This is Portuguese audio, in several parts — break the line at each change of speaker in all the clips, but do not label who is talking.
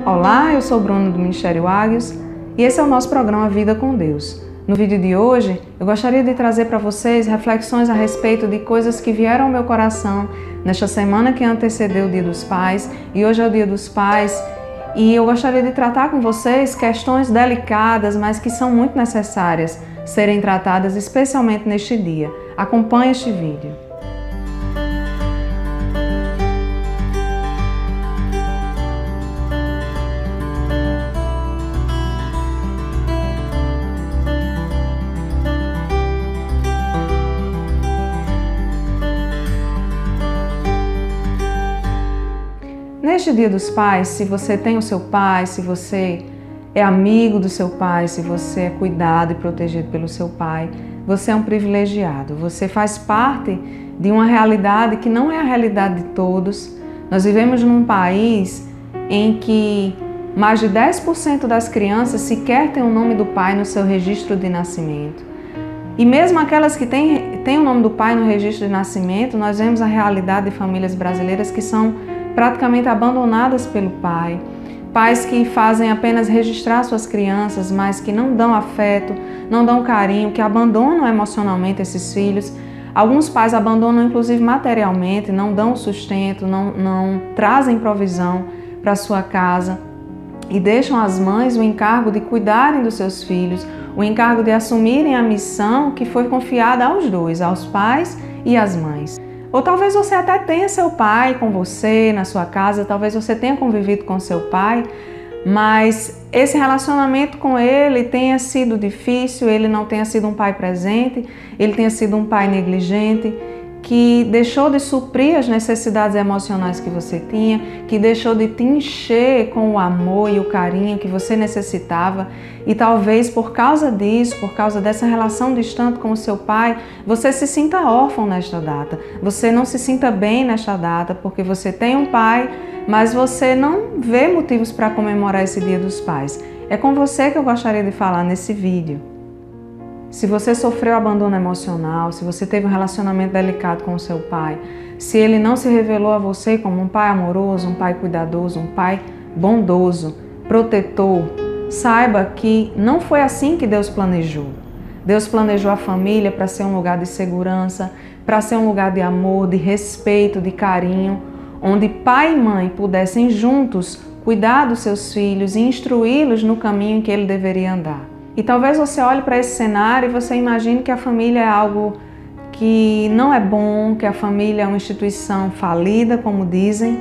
Olá, eu sou Bruno do Ministério Águios e esse é o nosso programa Vida com Deus. No vídeo de hoje, eu gostaria de trazer para vocês reflexões a respeito de coisas que vieram ao meu coração nesta semana que antecedeu o Dia dos Pais, e hoje é o Dia dos Pais, e eu gostaria de tratar com vocês questões delicadas, mas que são muito necessárias serem tratadas, especialmente neste dia. Acompanhe este vídeo. Neste Dia dos Pais, se você tem o seu pai, se você é amigo do seu pai, se você é cuidado e protegido pelo seu pai, você é um privilegiado. Você faz parte de uma realidade que não é a realidade de todos. Nós vivemos num país em que mais de 10% das crianças sequer têm o nome do pai no seu registro de nascimento. E mesmo aquelas que têm o nome do pai no registro de nascimento, nós vemos a realidade de famílias brasileiras que são praticamente abandonadas pelo pai. Pais que fazem apenas registrar suas crianças, mas que não dão afeto, não dão carinho, que abandonam emocionalmente esses filhos. Alguns pais abandonam inclusive materialmente, não dão sustento, não trazem provisão para sua casa e deixam às mães o encargo de cuidarem dos seus filhos, o encargo de assumirem a missão que foi confiada aos dois, aos pais e às mães. Ou talvez você até tenha seu pai com você na sua casa, talvez você tenha convivido com seu pai, mas esse relacionamento com ele tenha sido difícil, ele não tenha sido um pai presente, ele tenha sido um pai negligente, que deixou de suprir as necessidades emocionais que você tinha, que deixou de te encher com o amor e o carinho que você necessitava, e talvez por causa disso, por causa dessa relação distante com o seu pai, você se sinta órfão nesta data, você não se sinta bem nesta data, porque você tem um pai, mas você não vê motivos para comemorar esse Dia dos Pais. É com você que eu gostaria de falar nesse vídeo. Se você sofreu abandono emocional, se você teve um relacionamento delicado com o seu pai, se ele não se revelou a você como um pai amoroso, um pai cuidadoso, um pai bondoso, protetor, saiba que não foi assim que Deus planejou. Deus planejou a família para ser um lugar de segurança, para ser um lugar de amor, de respeito, de carinho, onde pai e mãe pudessem juntos cuidar dos seus filhos e instruí-los no caminho em que ele deveria andar. E talvez você olhe para esse cenário e você imagine que a família é algo que não é bom, que a família é uma instituição falida, como dizem,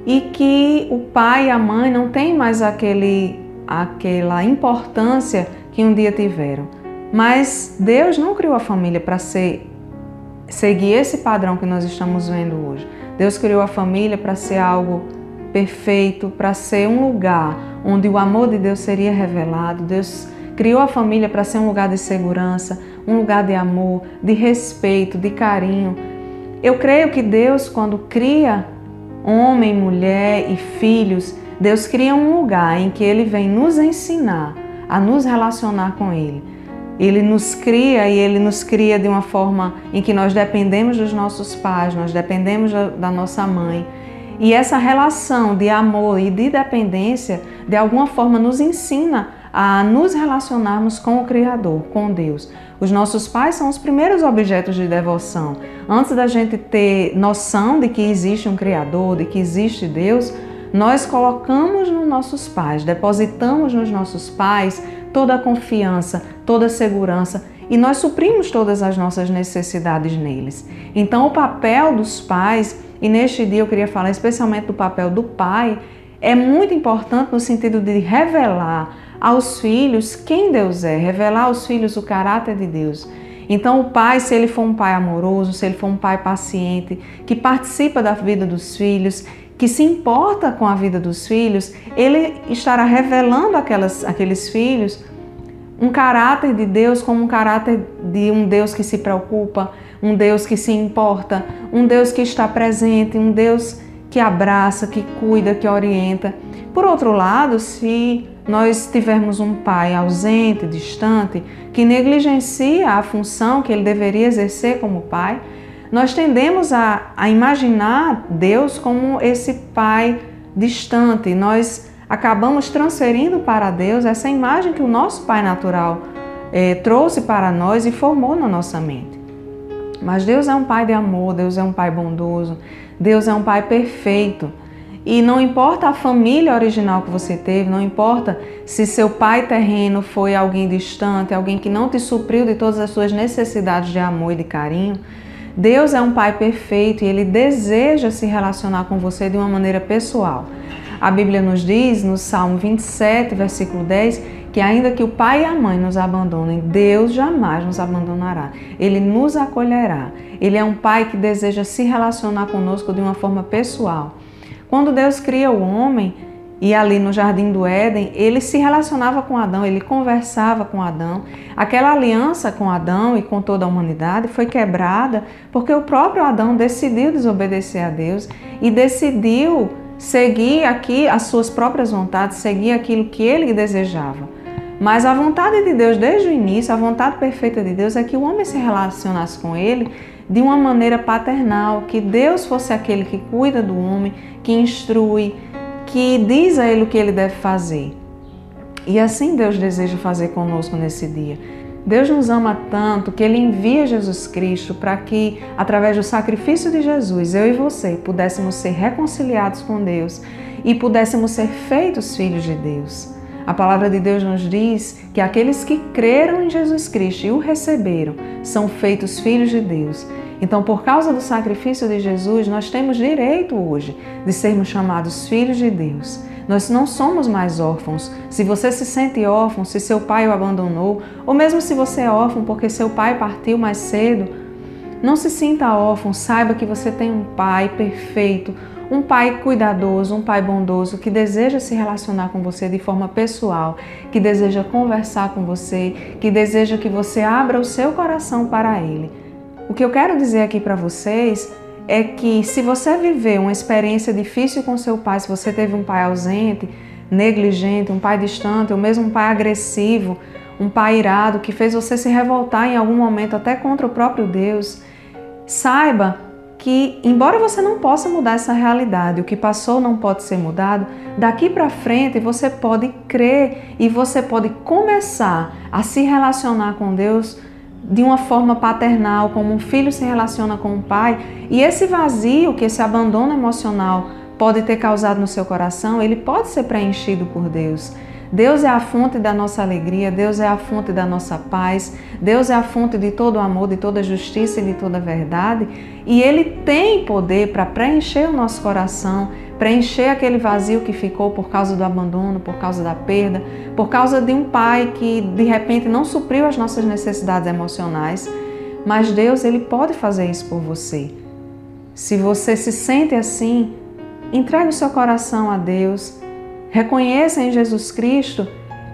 e que o pai e a mãe não têm mais aquela importância que um dia tiveram. Mas Deus não criou a família para seguir esse padrão que nós estamos vendo hoje. Deus criou a família para ser algo perfeito, para ser um lugar onde o amor de Deus seria revelado. Deus criou a família para ser um lugar de segurança, um lugar de amor, de respeito, de carinho. Eu creio que Deus, quando cria homem, mulher e filhos, Deus cria um lugar em que Ele vem nos ensinar a nos relacionar com Ele. Ele nos cria e Ele nos cria de uma forma em que nós dependemos dos nossos pais, nós dependemos da nossa mãe. E essa relação de amor e de dependência, de alguma forma, nos ensina a nos relacionarmos com o Criador, com Deus. Os nossos pais são os primeiros objetos de devoção. Antes da gente ter noção de que existe um Criador, de que existe Deus, nós colocamos nos nossos pais, depositamos nos nossos pais toda a confiança, toda a segurança e nós suprimos todas as nossas necessidades neles. Então o papel dos pais, e neste dia eu queria falar especialmente do papel do pai, é muito importante no sentido de revelar aos filhos quem Deus é, revelar aos filhos o caráter de Deus. Então o pai, se ele for um pai amoroso, se ele for um pai paciente, que participa da vida dos filhos, que se importa com a vida dos filhos, ele estará revelando aqueles filhos um caráter de Deus como um caráter de um Deus que se preocupa, um Deus que se importa, um Deus que está presente, um Deus que abraça, que cuida, que orienta. Por outro lado, se nós tivermos um pai ausente, distante, que negligencia a função que ele deveria exercer como pai, nós tendemos a imaginar Deus como esse pai distante. Nós acabamos transferindo para Deus essa imagem que o nosso pai natural trouxe para nós e formou na nossa mente. Mas Deus é um pai de amor, Deus é um pai bondoso, Deus é um pai perfeito. E não importa a família original que você teve, não importa se seu pai terreno foi alguém distante, alguém que não te supriu de todas as suas necessidades de amor e de carinho, Deus é um pai perfeito e Ele deseja se relacionar com você de uma maneira pessoal. A Bíblia nos diz, no Salmo 27, versículo 10, que ainda que o pai e a mãe nos abandonem, Deus jamais nos abandonará. Ele nos acolherá. Ele é um pai que deseja se relacionar conosco de uma forma pessoal. Quando Deus cria o homem, e ali no Jardim do Éden, ele se relacionava com Adão, ele conversava com Adão. Aquela aliança com Adão e com toda a humanidade foi quebrada porque o próprio Adão decidiu desobedecer a Deus e decidiu seguir aqui as suas próprias vontades, seguir aquilo que ele desejava. Mas a vontade de Deus desde o início, a vontade perfeita de Deus é que o homem se relacionasse com ele de uma maneira paternal, que Deus fosse aquele que cuida do homem, que instrui, que diz a ele o que ele deve fazer. E assim Deus deseja fazer conosco nesse dia. Deus nos ama tanto que Ele envia Jesus Cristo para que, através do sacrifício de Jesus, eu e você pudéssemos ser reconciliados com Deus e pudéssemos ser feitos filhos de Deus. A palavra de Deus nos diz que aqueles que creram em Jesus Cristo e o receberam são feitos filhos de Deus. Então, por causa do sacrifício de Jesus, nós temos direito hoje de sermos chamados filhos de Deus. Nós não somos mais órfãos. Se você se sente órfão, se seu pai o abandonou, ou mesmo se você é órfão porque seu pai partiu mais cedo, não se sinta órfão. Saiba que você tem um pai perfeito, um pai cuidadoso, um pai bondoso que deseja se relacionar com você de forma pessoal, que deseja conversar com você, que deseja que você abra o seu coração para Ele. O que eu quero dizer aqui para vocês é que se você viveu uma experiência difícil com seu pai, se você teve um pai ausente, negligente, um pai distante, ou mesmo um pai agressivo, um pai irado, que fez você se revoltar em algum momento até contra o próprio Deus, saiba que, embora você não possa mudar essa realidade, o que passou não pode ser mudado, daqui para frente você pode crer e você pode começar a se relacionar com Deus de uma forma paternal, como um filho se relaciona com um pai, e esse vazio, que esse abandono emocional pode ter causado no seu coração, ele pode ser preenchido por Deus. Deus é a fonte da nossa alegria, Deus é a fonte da nossa paz, Deus é a fonte de todo o amor, de toda a justiça e de toda a verdade, e Ele tem poder para preencher o nosso coração, preencher aquele vazio que ficou por causa do abandono, por causa da perda, por causa de um pai que de repente não supriu as nossas necessidades emocionais, mas Deus, Ele pode fazer isso por você. Se você se sente assim, entregue o seu coração a Deus, reconheça em Jesus Cristo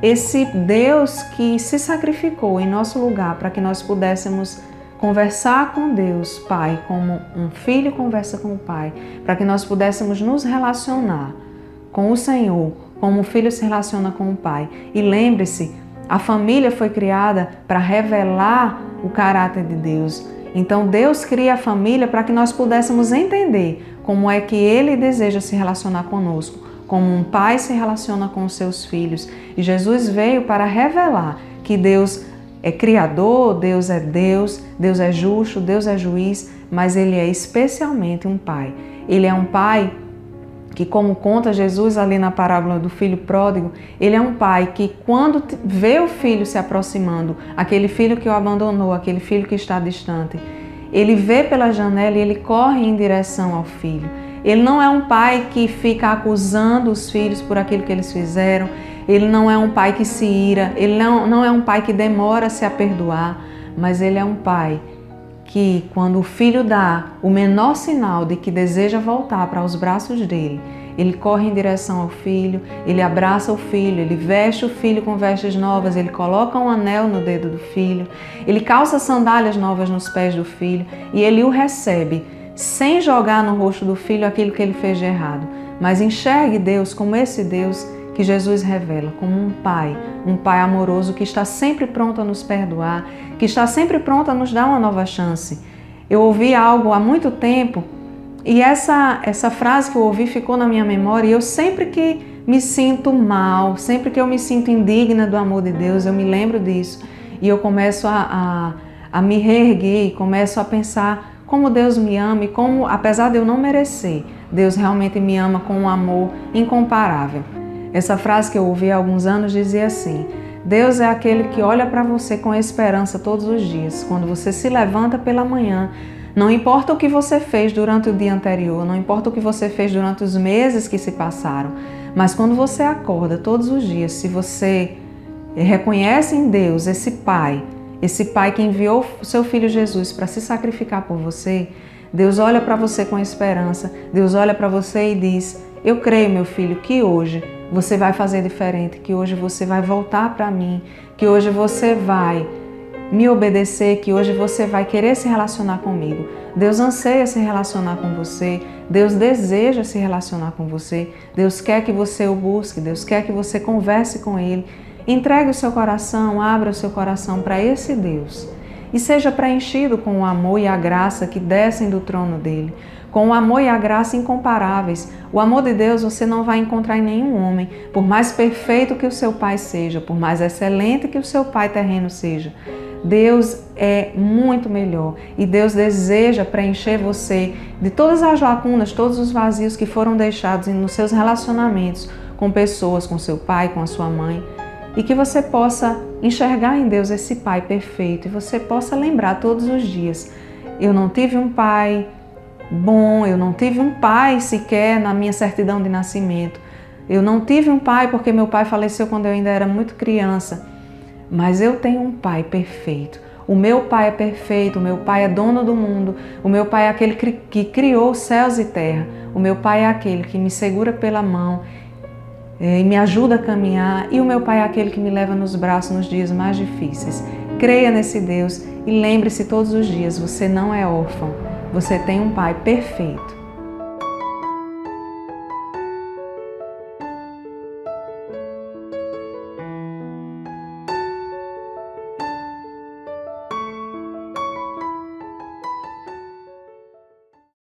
esse Deus que se sacrificou em nosso lugar para que nós pudéssemos conversar com Deus, Pai, como um filho conversa com o Pai, para que nós pudéssemos nos relacionar com o Senhor, como um filho se relaciona com o Pai. E lembre-se, a família foi criada para revelar o caráter de Deus. Então Deus cria a família para que nós pudéssemos entender como é que Ele deseja se relacionar conosco, como um pai se relaciona com os seus filhos. E Jesus veio para revelar que Deus é criador, Deus é justo, Deus é juiz, mas Ele é especialmente um pai. Ele é um pai que, como conta Jesus ali na parábola do filho pródigo, Ele é um pai que, quando vê o filho se aproximando, aquele filho que o abandonou, aquele filho que está distante, Ele vê pela janela e Ele corre em direção ao filho. Ele não é um pai que fica acusando os filhos por aquilo que eles fizeram. Ele não é um pai que se ira. Ele não é um pai que demora-se a perdoar. Mas Ele é um pai que, quando o filho dá o menor sinal de que deseja voltar para os braços dele, Ele corre em direção ao filho, Ele abraça o filho, Ele veste o filho com vestes novas, Ele coloca um anel no dedo do filho, Ele calça sandálias novas nos pés do filho e Ele o recebe, sem jogar no rosto do filho aquilo que ele fez de errado. Mas enxergue Deus como esse Deus que Jesus revela, como um pai amoroso que está sempre pronto a nos perdoar, que está sempre pronto a nos dar uma nova chance. Eu ouvi algo há muito tempo e essa frase que eu ouvi ficou na minha memória, e eu sempre que me sinto mal, sempre que eu me sinto indigna do amor de Deus, eu me lembro disso e eu começo a me reerguer, começo a pensar como Deus me ama e como, apesar de eu não merecer, Deus realmente me ama com um amor incomparável. Essa frase que eu ouvi há alguns anos dizia assim: Deus é aquele que olha para você com esperança todos os dias. Quando você se levanta pela manhã, não importa o que você fez durante o dia anterior, não importa o que você fez durante os meses que se passaram, mas quando você acorda todos os dias, se você reconhece em Deus esse Pai que enviou o seu Filho Jesus para se sacrificar por você, Deus olha para você com esperança, Deus olha para você e diz: eu creio, meu filho, que hoje você vai fazer diferente, que hoje você vai voltar para mim, que hoje você vai me obedecer, que hoje você vai querer se relacionar comigo. Deus anseia se relacionar com você, Deus deseja se relacionar com você, Deus quer que você o busque, Deus quer que você converse com Ele. Entregue o seu coração, abra o seu coração para esse Deus e seja preenchido com o amor e a graça que descem do trono dele, com o amor e a graça incomparáveis. O amor de Deus você não vai encontrar em nenhum homem, por mais perfeito que o seu pai seja, por mais excelente que o seu pai terreno seja. Deus é muito melhor e Deus deseja preencher você de todas as lacunas, todos os vazios que foram deixados nos seus relacionamentos com pessoas, com seu pai, com a sua mãe, e que você possa enxergar em Deus esse Pai perfeito e você possa lembrar todos os dias: eu não tive um pai bom, eu não tive um pai sequer na minha certidão de nascimento, eu não tive um pai porque meu pai faleceu quando eu ainda era muito criança, mas eu tenho um Pai perfeito. O meu Pai é perfeito, o meu Pai é dono do mundo, o meu Pai é aquele que criou os céus e terra, o meu Pai é aquele que me segura pela mão e me ajuda a caminhar, e o meu Pai é aquele que me leva nos braços nos dias mais difíceis. Creia nesse Deus e lembre-se todos os dias: você não é órfão, você tem um Pai perfeito.